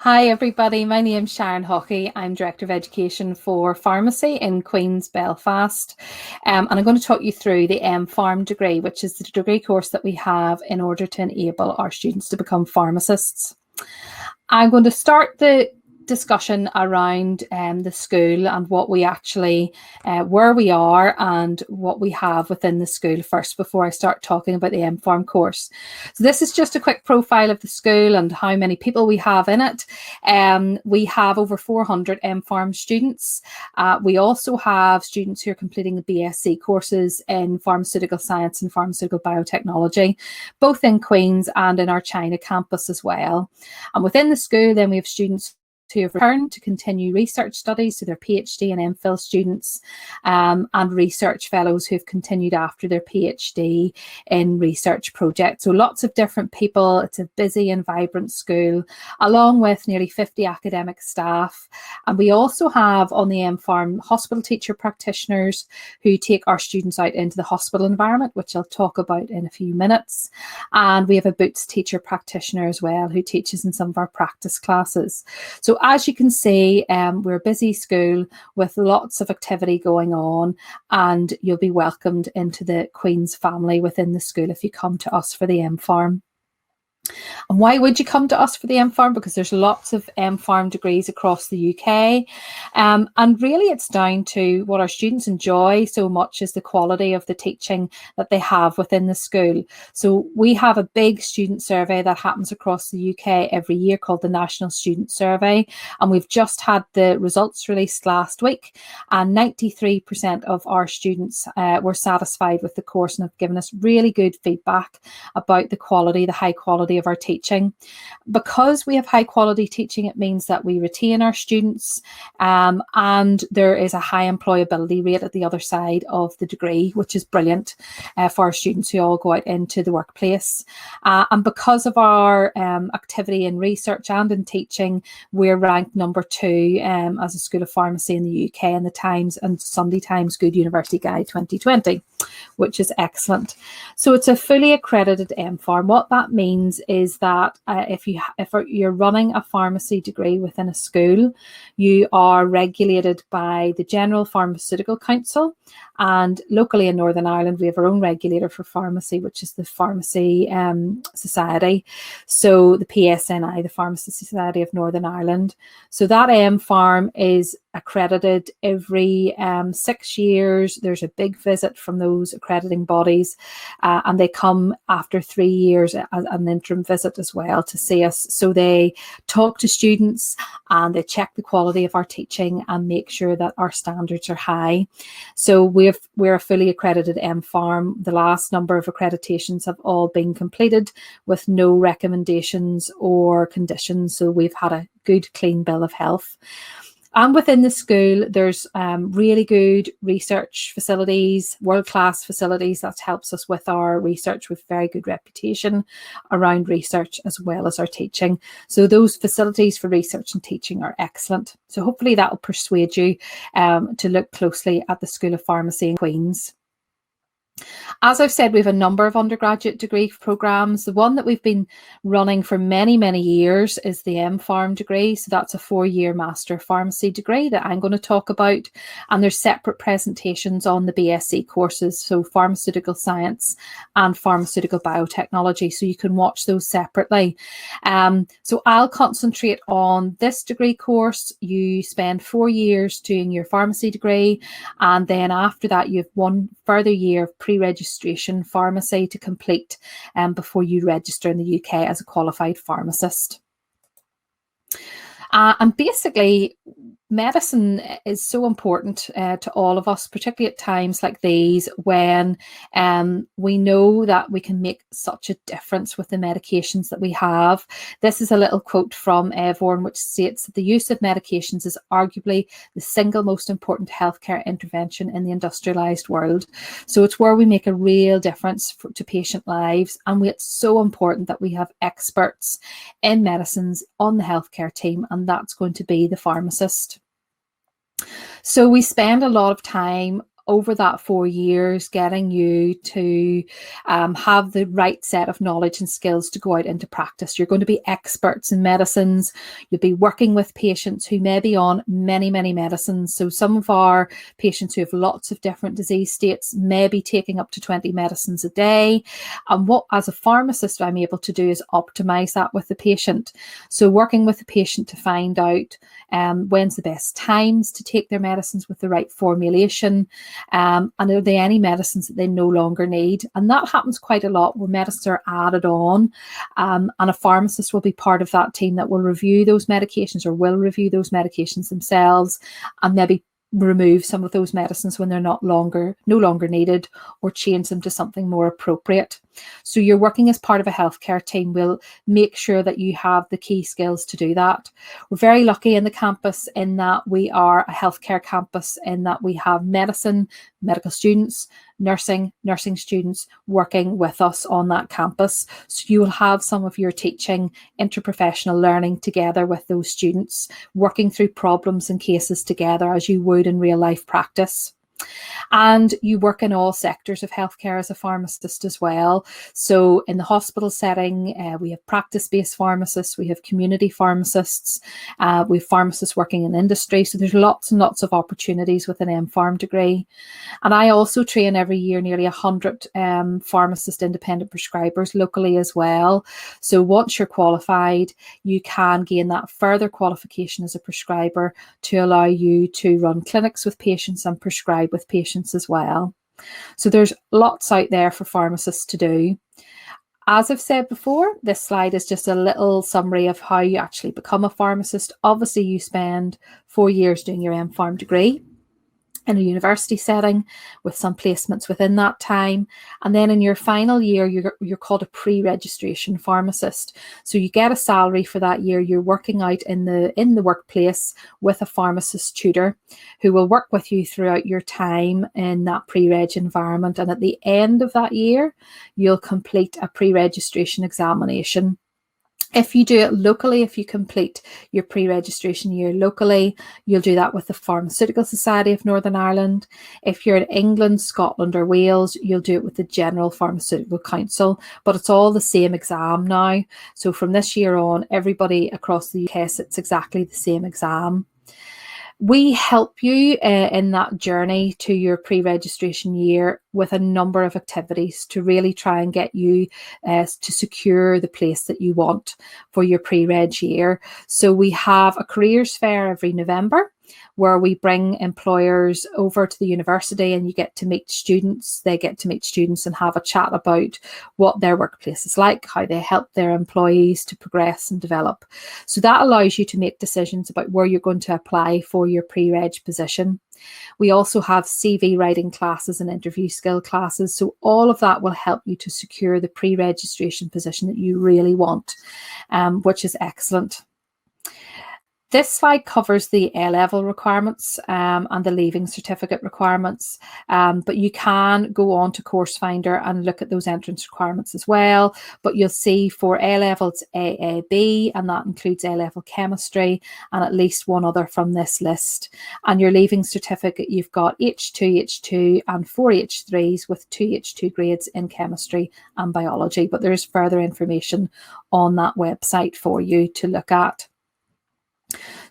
Hi everybody, my name's Sharon Haughey. I'm Director of Education for Pharmacy in Queen's Belfast, and I'm going to talk you through the MPharm degree, which is the degree course that we have in order to enable our students to become pharmacists. I'm going to start the discussion around the school and what we actually, where we are and what we have within the school first before I start talking about the MPharm course. So this is just a quick profile of the school and how many people we have in it. We have over 400 MPharm students. We also have students who are completing the BSc courses in pharmaceutical science and pharmaceutical biotechnology, both in Queen's and in our China campus as well. And within the school, then we have students who have returned to continue research studies, so their PhD and MPhil students, and research fellows who've continued after their PhD in research projects. So lots of different people. It's a busy and vibrant school, along with nearly 50 academic staff. And we also have on the MPharm hospital teacher practitioners who take our students out into the hospital environment, which I'll talk about in a few minutes. And we have a Boots teacher practitioner as well who teaches in some of our practice classes. So as you can see, we're a busy school with lots of activity going on, and you'll be welcomed into the Queen's family within the school if you come to us for the MPharm. And why would you come to us for the MPharm? Because there's lots of MPharm degrees across the UK. And really it's down to what our students enjoy so much is the quality of the teaching that they have within the school. So we have a big student survey that happens across the UK every year called the National Student Survey. And we've just had the results released last week. And 93% of our students were satisfied with the course and have given us really good feedback about the quality, the high quality of our teaching. Because we have high quality teaching, it means that we retain our students, and there is a high employability rate at the other side of the degree, which is brilliant for our students who all go out into the workplace. And because of our activity in research and in teaching, we're ranked number 2 as a School of Pharmacy in the UK in the Times and Sunday Times Good University Guide 2020, which is excellent. So it's a fully accredited MPharm. What that means is that if you're running a pharmacy degree within a school, you are regulated by the General Pharmaceutical Council, and locally in Northern Ireland we have our own regulator for pharmacy, which is the Pharmacy Society. So the PSNI, the Pharmacy Society of Northern Ireland. So that MPharm is accredited every 6 years. There's a big visit from those accrediting bodies, and they come after 3 years as an interim visit as well to see us. So they talk to students and they check the quality of our teaching and make sure that our standards are high. So we're a fully accredited MPharm. The last number of accreditations have all been completed with no recommendations or conditions. So we've had a good, clean bill of health. And within the school, there's really good research facilities, world-class facilities that helps us with our research with very good reputation around research as well as our teaching. So those facilities for research and teaching are excellent. So hopefully that will persuade you to look closely at the School of Pharmacy in Queen's. As I've said, we have a number of undergraduate degree programmes. The one that we've been running for many, many years is the MPharm degree. So that's a 4-year Master of Pharmacy degree that I'm going to talk about. And there's separate presentations on the BSc courses, so pharmaceutical science and pharmaceutical biotechnology. So you can watch those separately. So I'll concentrate on this degree course. You spend 4 years doing your pharmacy degree, and then after that you have 1 further year of pre-registration pharmacy to complete before you register in the UK as a qualified pharmacist. And basically, medicine is so important to all of us, particularly at times like these when we know that we can make such a difference with the medications that we have. This is a little quote from Evorn, which states that the use of medications is arguably the single most important healthcare intervention in the industrialized world. So it's where we make a real difference to patient lives, and it's so important that we have experts in medicines on the healthcare team, and that's going to be the pharmacist. So we spend a lot of time over that 4 years, getting you to have the right set of knowledge and skills to go out into practice. You're going to be experts in medicines. You'll be working with patients who may be on many, many medicines. So some of our patients who have lots of different disease states may be taking up to 20 medicines a day. And what, as a pharmacist, I'm able to do is optimize that with the patient. So working with the patient to find out when's the best times to take their medicines with the right formulation, and are there any medicines that they no longer need. And that happens quite a lot where medicines are added on, and a pharmacist will be part of that team that will review those medications, or will review those medications themselves, and maybe remove some of those medicines when they're no longer needed, or change them to something more appropriate. So you're working as part of a healthcare team. We'll make sure that you have the key skills to do that. We're very lucky in the campus in that we are a healthcare campus, in that we have medical students, nursing students working with us on that campus. So you will have some of your teaching, interprofessional learning together with those students, working through problems and cases together as you would in real life practice. And you work in all sectors of healthcare as a pharmacist as well. So in the hospital setting, we have practice-based pharmacists, we have community pharmacists, we have pharmacists working in industry. So there's lots and lots of opportunities with an MPharm degree. And I also train every year nearly 100 pharmacist independent prescribers locally as well. So once you're qualified, you can gain that further qualification as a prescriber to allow you to run clinics with patients and prescribe with patients as well. So there's lots out there for pharmacists to do. As I've said before, this slide is just a little summary of how you actually become a pharmacist. Obviously, you spend 4 years doing your MPharm degree in a university setting with some placements within that time. And then in your final year, you're called a pre-registration pharmacist. So you get a salary for that year. You're working out in the workplace with a pharmacist tutor who will work with you throughout your time in that pre-reg environment. And at the end of that year, you'll complete a pre-registration examination. If you do it locally, if you complete your pre-registration year locally, you'll do that with the Pharmaceutical Society of Northern Ireland. If you're in England, Scotland or Wales, you'll do it with the General Pharmaceutical Council, but it's all the same exam now. So from this year on, everybody across the UK sits exactly the same exam. We help you in that journey to your pre-registration year with a number of activities to really try and get you to secure the place that you want for your pre-reg year. So we have a careers fair every November, where we bring employers over to the university, and you get to meet students. They get to meet students and have a chat about what their workplace is like, how they help their employees to progress and develop. So that allows you to make decisions about where you're going to apply for your pre-reg position. We also have CV writing classes and interview skill classes. So all of that will help you to secure the pre-registration position that you really want, which is excellent. This slide covers the A-level requirements and the leaving certificate requirements, but you can go on to Course Finder and look at those entrance requirements as well. But you'll see for A-level it's AAB, and that includes A-level chemistry and at least one other from this list. And your leaving certificate, you've got H2, H2 and 4 H3s with 2 H2 grades in chemistry and biology. But there is further information on that website for you to look at.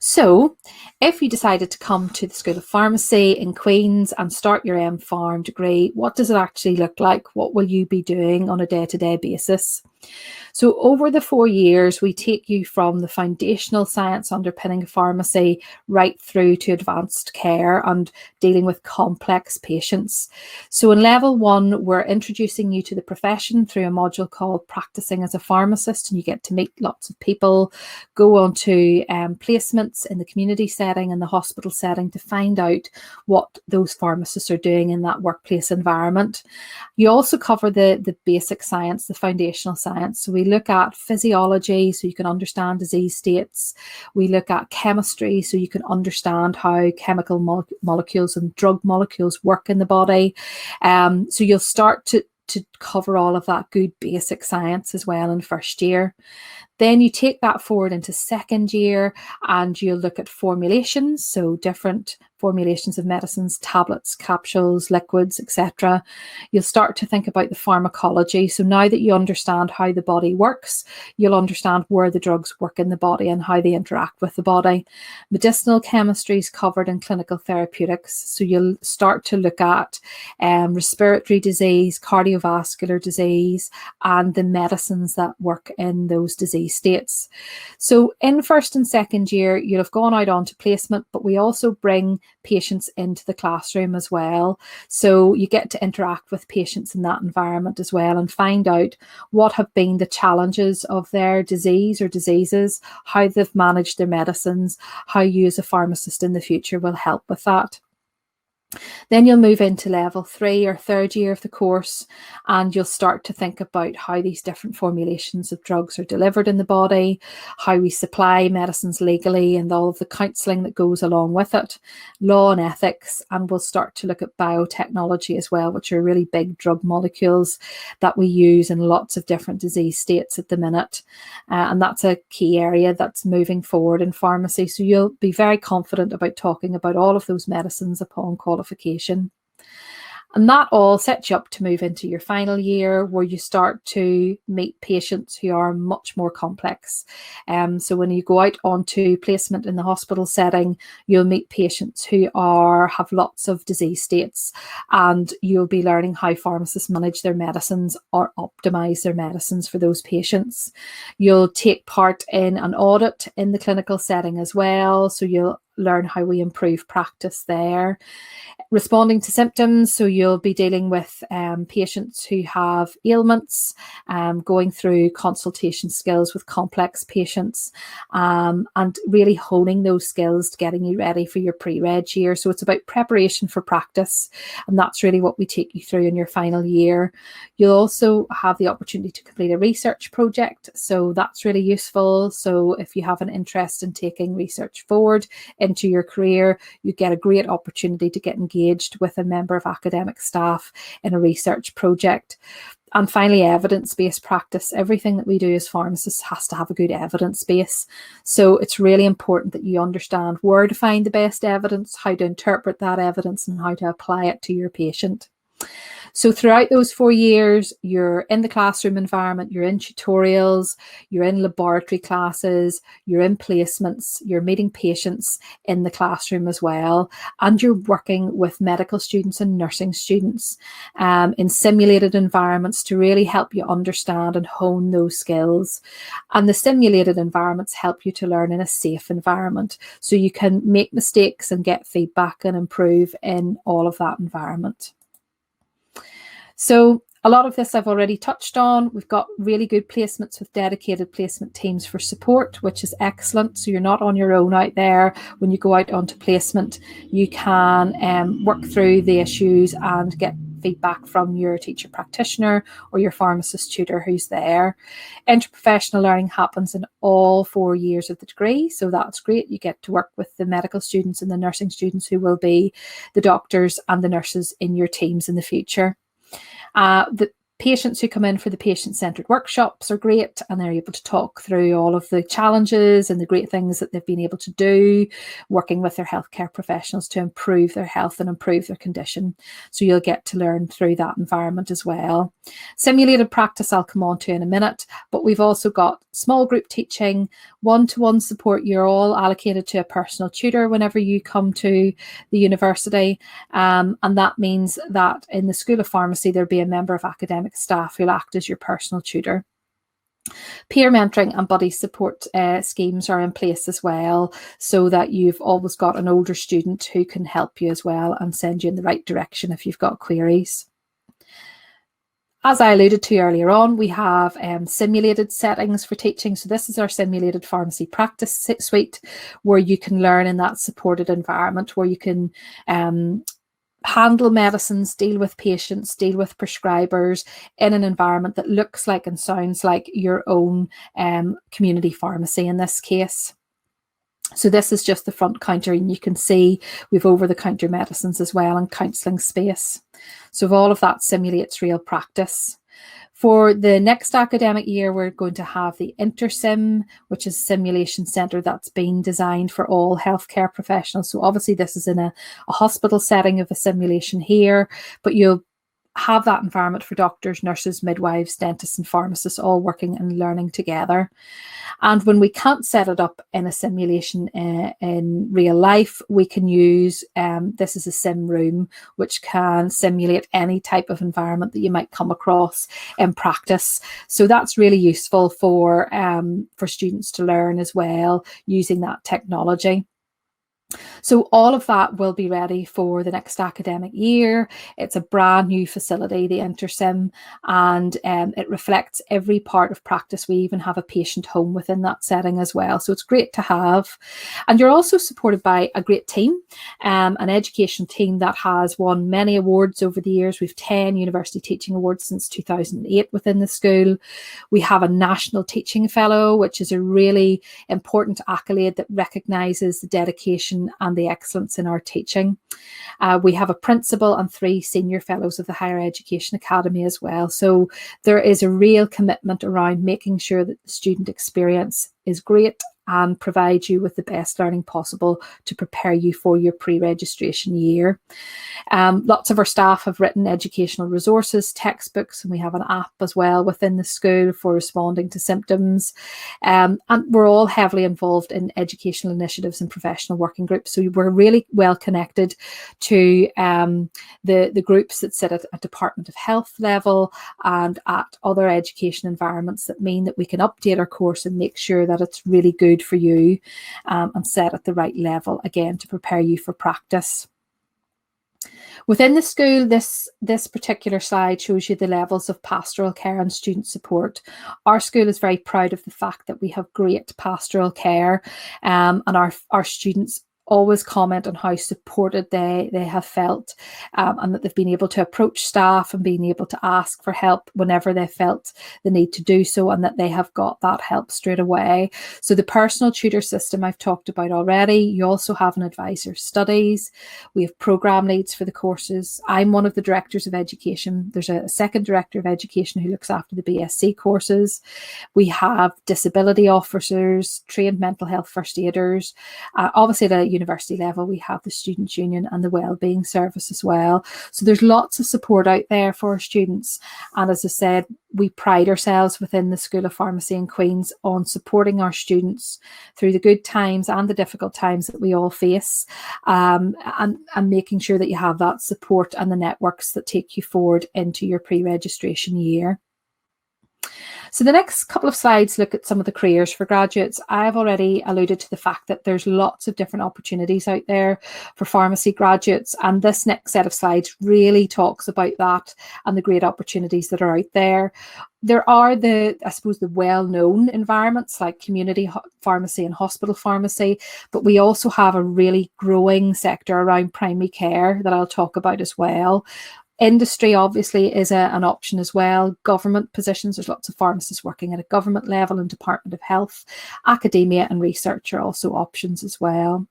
So if you decided to come to the School of Pharmacy in Queen's and start your MPharm degree, what does it actually look like? What will you be doing on a day-to-day basis? So over the 4 years, we take you from the foundational science underpinning pharmacy right through to advanced care and dealing with complex patients. So in level 1, we're introducing you to the profession through a module called Practicing as a Pharmacist, and you get to meet lots of people, go on to placements in the community setting and the hospital setting to find out what those pharmacists are doing in that workplace environment. You also cover the basic science, the foundational science. So we look at physiology so you can understand disease states. We look at chemistry so you can understand how chemical molecules and drug molecules work in the body. So you'll start to cover all of that good basic science as well in first year. Then you take that forward into second year and you'll look at formulations, so different formulations of medicines, tablets, capsules, liquids, etc. You'll start to think about the pharmacology. So now that you understand how the body works, you'll understand where the drugs work in the body and how they interact with the body. Medicinal chemistry is covered in clinical therapeutics. So you'll start to look at respiratory disease, cardiovascular disease, and the medicines that work in those disease states. So in first and second year, you'll have gone out onto placement, but we also bring patients into the classroom as well. So you get to interact with patients in that environment as well and find out what have been the challenges of their disease or diseases, how they've managed their medicines, how you as a pharmacist in the future will help with that. Then you'll move into level 3 or third year of the course, and you'll start to think about how these different formulations of drugs are delivered in the body, how we supply medicines legally and all of the counselling that goes along with it, law and ethics, and we'll start to look at biotechnology as well, which are really big drug molecules that we use in lots of different disease states at the minute. And that's a key area that's moving forward in pharmacy. So you'll be very confident about talking about all of those medicines upon qualification. And that all sets you up to move into your final year, where you start to meet patients who are much more complex. So when you go out onto placement in the hospital setting, you'll meet patients who have lots of disease states, and you'll be learning how pharmacists manage their medicines or optimize their medicines for those patients. You'll take part in an audit in the clinical setting as well, so you'll learn how we improve practice there. Responding to symptoms, so you'll be dealing with patients who have ailments, going through consultation skills with complex patients, and really honing those skills, getting you ready for your pre-reg year. So it's about preparation for practice, and that's really what we take you through in your final year. You'll also have the opportunity to complete a research project, so that's really useful. So if you have an interest in taking research forward into your career, you get a great opportunity to get engaged with a member of academic staff in a research project. And finally, evidence-based practice. Everything that we do as pharmacists has to have a good evidence base. So it's really important that you understand where to find the best evidence, how to interpret that evidence, and how to apply it to your patient. So throughout those 4 years, you're in the classroom environment, you're in tutorials, you're in laboratory classes, you're in placements, you're meeting patients in the classroom as well, and you're working with medical students and nursing students in simulated environments to really help you understand and hone those skills. And the simulated environments help you to learn in a safe environment, so you can make mistakes and get feedback and improve in all of that environment. So a lot of this I've already touched on. We've got really good placements with dedicated placement teams for support, which is excellent. So you're not on your own out there. When you go out onto placement, you can work through the issues and get feedback from your teacher practitioner or your pharmacist tutor who's there. Interprofessional learning happens in all 4 years of the degree, so that's great. You get to work with the medical students and the nursing students who will be the doctors and the nurses in your teams in the future. The patients who come in for the patient-centred workshops are great, and they're able to talk through all of the challenges and the great things that they've been able to do working with their healthcare professionals to improve their health and improve their condition. So you'll get to learn through that environment as well. Simulated practice I'll come on to in a minute, but we've also got small group teaching, one-to-one support. You're all allocated to a personal tutor whenever you come to the university, and that means that in the School of Pharmacy there'll be a member of academic staff who'll act as your personal tutor. Peer mentoring and buddy support schemes are in place as well, so that you've always got an older student who can help you as well and send you in the right direction if you've got queries. As I alluded to earlier on, we have simulated settings for teaching. So this is our simulated pharmacy practice suite, where you can learn in that supported environment, where you can handle medicines, deal with patients, deal with prescribers in an environment that looks like and sounds like your own community pharmacy in this case. So this is just the front counter, and you can see we've over-the-counter medicines as well and counselling space. So all of that simulates real practice. For the next academic year, we're going to have the intersim, which is a simulation centre that's been designed for all healthcare professionals. So obviously this is in a hospital setting of a simulation here, but you'll have that environment for doctors, nurses, midwives, dentists and pharmacists all working and learning together. And when we can't set it up in a simulation in real life, we can use, this is a sim room, which can simulate any type of environment that you might come across in practice. So that's really useful for students to learn as well, using that technology. So all of that will be ready for the next academic year. It's a brand new facility, the intersim, and it reflects every part of practice. We even have a patient home within that setting as well. So it's great to have. And you're also supported by a great team, an education team that has won many awards over the years. We've 10 University Teaching Awards since 2008 within the school. We have a National Teaching Fellow, which is a really important accolade that recognises the dedication and the excellence in our teaching. We have a principal and 3 senior fellows of the Higher Education Academy as well. So there is a real commitment around making sure that the student experience is great and provide you with the best learning possible to prepare you for your pre-registration year. Lots of our staff have written educational resources, textbooks, and we have an app as well within the school for responding to symptoms. And we're all heavily involved in educational initiatives and professional working groups. So we're really well connected to the groups that sit at a Department of Health level and at other education environments that mean that we can update our course and make sure that it's really good for you and set at the right level, again, to prepare you for practice. Within the school, this particular slide shows you the levels of pastoral care and student support. Our school is very proud of the fact that we have great pastoral care, and our students always comment on how supported they have felt, and that they've been able to approach staff and being able to ask for help whenever they felt the need to do so, and that they have got that help straight away. So the personal tutor system I've talked about already. You also have an advisor studies. We have programme leads for the courses. I'm one of the directors of education. There's a second director of education who looks after the BSc courses. We have disability officers, trained mental health first aiders. Obviously at a university level, we have the Students' Union and the Wellbeing Service as well. So there's lots of support out there for our students. And as I said, we pride ourselves within the School of Pharmacy in Queen's on supporting our students through the good times and the difficult times that we all face, and making sure that you have that support and the networks that take you forward into your pre-registration year. So the next couple of slides look at some of the careers for graduates. I've already alluded to the fact that there's lots of different opportunities out there for pharmacy graduates, and this next set of slides really talks about that and the great opportunities that are out there. There are the well-known environments like community pharmacy and hospital pharmacy, but we also have a really growing sector around primary care that I'll talk about as well. Industry obviously is an option as well. Government positions, there's lots of pharmacists working at a government level and Department of Health. Academia and research are also options as well.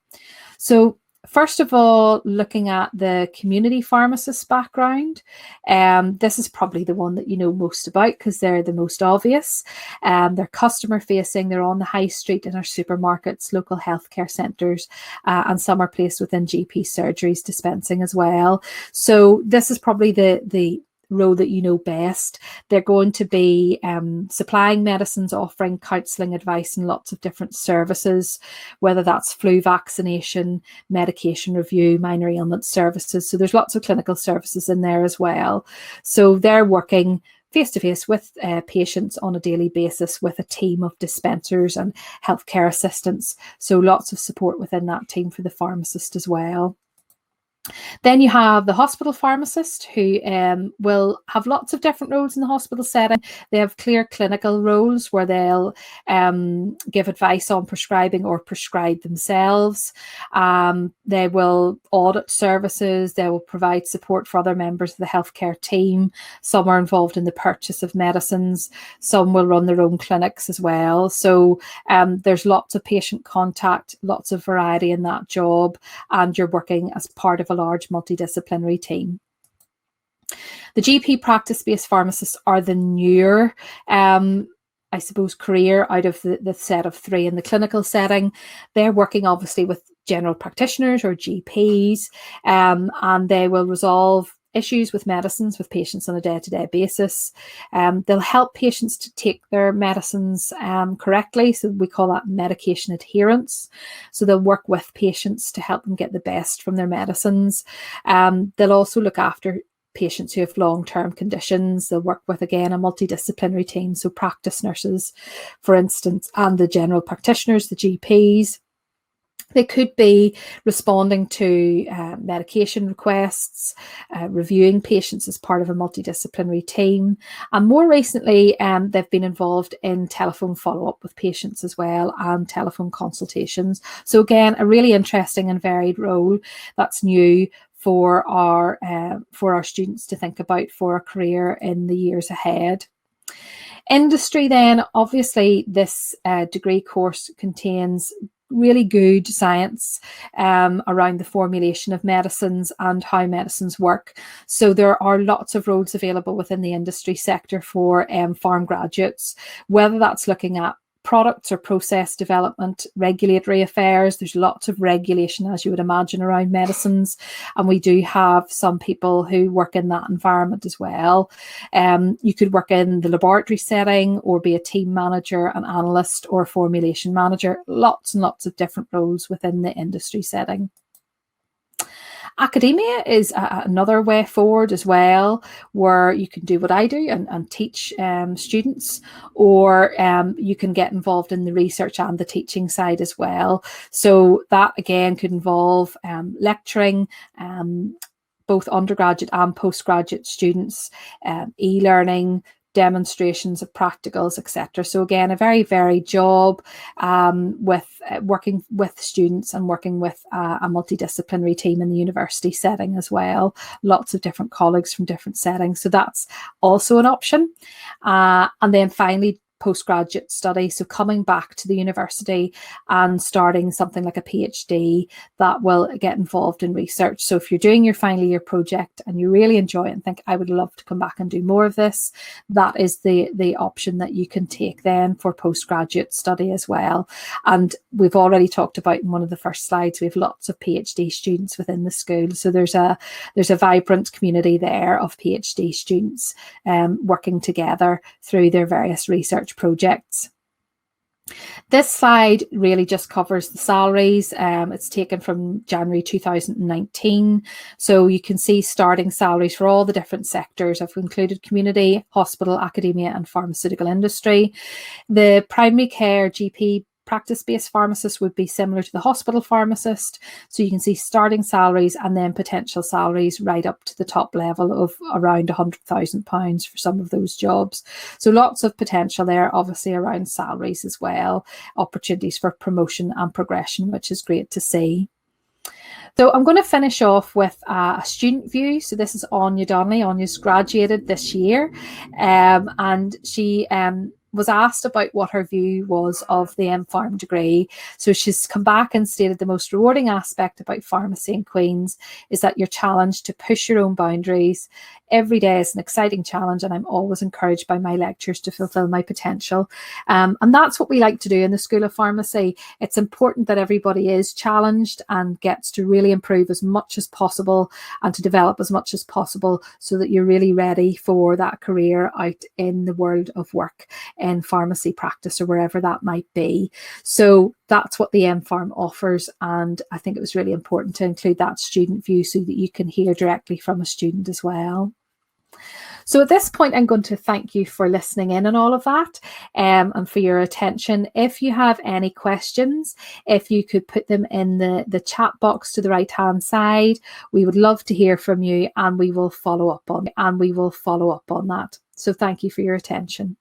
So first of all, looking at the community pharmacist background, this is probably the one that you know most about because they're the most obvious. They're customer facing, they're on the high street in our supermarkets, local healthcare centres, and some are placed within GP surgeries dispensing as well. So this is probably the role that you know best. They're going to be supplying medicines, offering counselling advice and lots of different services, whether that's flu vaccination, medication review, minor ailment services. So there's lots of clinical services in there as well. So they're working face-to-face with patients on a daily basis with a team of dispensers and healthcare assistants. So lots of support within that team for the pharmacist as well. Then you have the hospital pharmacist who will have lots of different roles in the hospital setting. They have clear clinical roles where they'll give advice on prescribing or prescribe themselves. They will audit services. They will provide support for other members of the healthcare team. Some are involved in the purchase of medicines. Some will run their own clinics as well. So there's lots of patient contact, lots of variety in that job, and you're working as part of a large multidisciplinary team. The GP practice-based pharmacists are the newer, I suppose, career out of the set of three in the clinical setting. They're working obviously with general practitioners or GPs, and they will resolve issues with medicines with patients on a day-to-day basis. They'll help patients to take their medicines correctly, so we call that medication adherence. So they'll work with patients to help them get the best from their medicines. They'll also look after patients who have long-term conditions. They'll work with, again, a multidisciplinary team, so practice nurses, for instance, and the general practitioners, the GPs. They could be responding to medication requests, reviewing patients as part of a multidisciplinary team. And more recently, they've been involved in telephone follow-up with patients as well, and telephone consultations. So again, a really interesting and varied role that's new for our students to think about for a career in the years ahead. Industry then, obviously this degree course contains really good science around the formulation of medicines and how medicines work. So there are lots of roles available within the industry sector for pharm graduates, whether that's looking at products or process development, regulatory affairs. There's lots of regulation, as you would imagine, around medicines, and we do have some people who work in that environment as well. You could work in the laboratory setting or be a team manager, an analyst, or a formulation manager. Lots and lots of different roles within the industry setting. Academia is another way forward as well, where you can do what I do and teach students, or you can get involved in the research and the teaching side as well. So that again could involve lecturing, both undergraduate and postgraduate students, e-learning, demonstrations of practicals, etc. So again, a very varied job with working with students and working with a multidisciplinary team in the university setting as well. Lots of different colleagues from different settings. So that's also an option. And then finally, postgraduate study, so coming back to the university and starting something like a PhD that will get involved in research. So if you're doing your final year project and you really enjoy it and think, I would love to come back and do more of this, that is the option that you can take then for postgraduate study as well. And we've already talked about in one of the first slides, we have lots of PhD students within the school. So there's a vibrant community there of PhD students working together through their various research projects. This slide really just covers the salaries. It's taken from January 2019. So you can see starting salaries for all the different sectors. I've included community, hospital, academia, and pharmaceutical industry. The primary care GP practice-based pharmacist would be similar to the hospital pharmacist. So you can see starting salaries and then potential salaries right up to the top level of around £100,000 for some of those jobs. So lots of potential there, obviously around salaries as well, opportunities for promotion and progression, which is great to see. So I'm going to finish off with a student view. So this is Anya Donnelly. Anya's graduated this year, and she was asked about what her view was of the MPharm degree. So she's come back and stated the most rewarding aspect about pharmacy in Queen's is that you're challenged to push your own boundaries. Every day is an exciting challenge, and I'm always encouraged by my lecturers to fulfill my potential. And that's what we like to do in the School of Pharmacy. It's important that everybody is challenged and gets to really improve as much as possible and to develop as much as possible so that you're really ready for that career out in the world of work in pharmacy practice or wherever that might be. So that's what the MPharm offers, and I think it was really important to include that student view so that you can hear directly from a student as well. So at this point, I'm going to thank you for listening in on all of that and for your attention. If you have any questions, if you could put them in the chat box to the right-hand side, we would love to hear from you, and we will follow up on that. So thank you for your attention.